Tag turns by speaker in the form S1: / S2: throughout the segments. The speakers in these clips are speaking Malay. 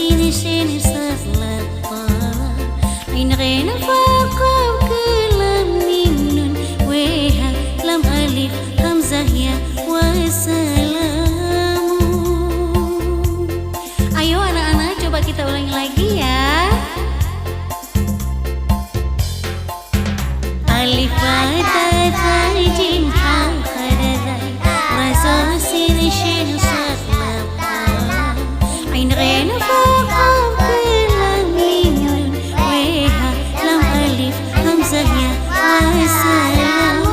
S1: سين شين صاد لطالة عين غين فوق كلام ميم ويها لم ألف همزة يا وسلام. Ayo anak-anak, coba kita ulangi lagi ya. Alif ba ta tha jim ha kha da dai ra zo sin shin sad lam ha ain ghin fa qaf lam mim nun wa ha lam alif hamzah ya wa salam.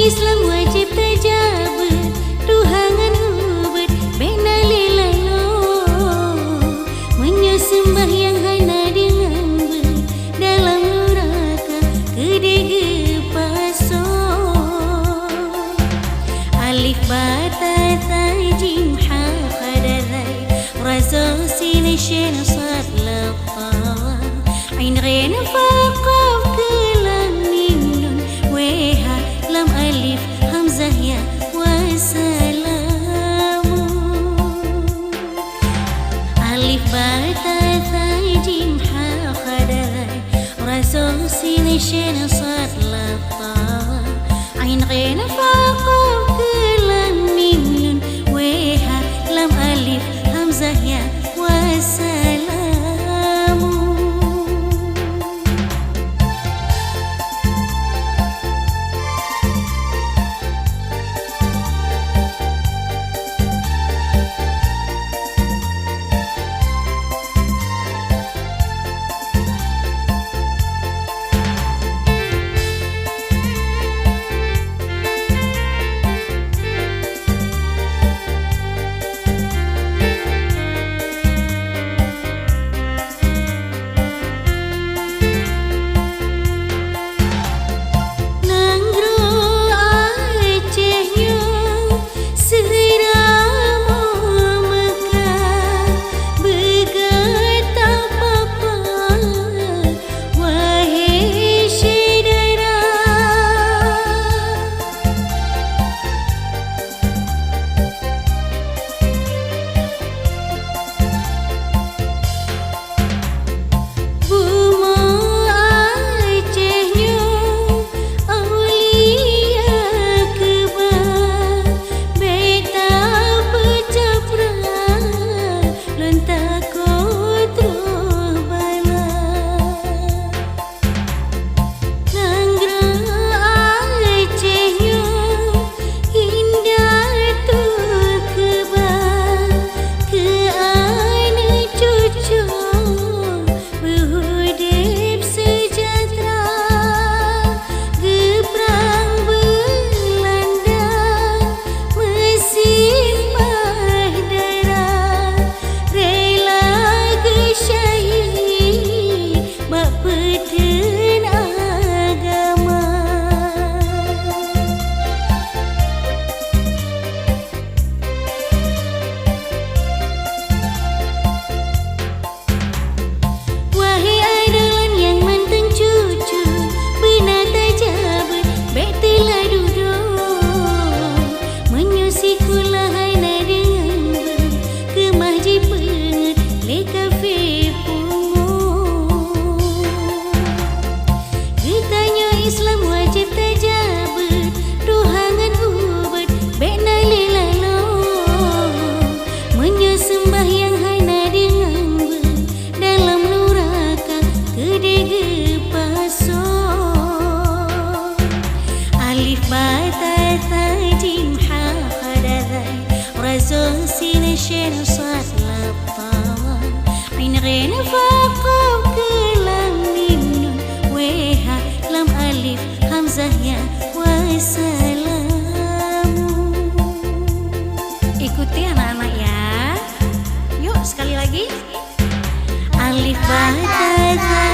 S1: Islam wajib terjabat Tuhangan ubat bena lilalo menyembah yang hana dengan ber dalam neraka kedege paso. Alif ba ta tha jim ha kha da dai ra zo sin shin sad la ta ain ghin fa qaf lam mim nun wa ha lam alif hamzah ya wa salam. Alif ba ta tha jim ha kha da dai ra zo sin shin sad la ta ain ghin fa qaf lam mim nun wa ha lam alif hamzah ya wa salam. fa qaf ke lam mim nun weha lam alif hamzah ya wassalamu. Ikuti anak-anak ya. Yuk sekali lagi. Alif ba ta za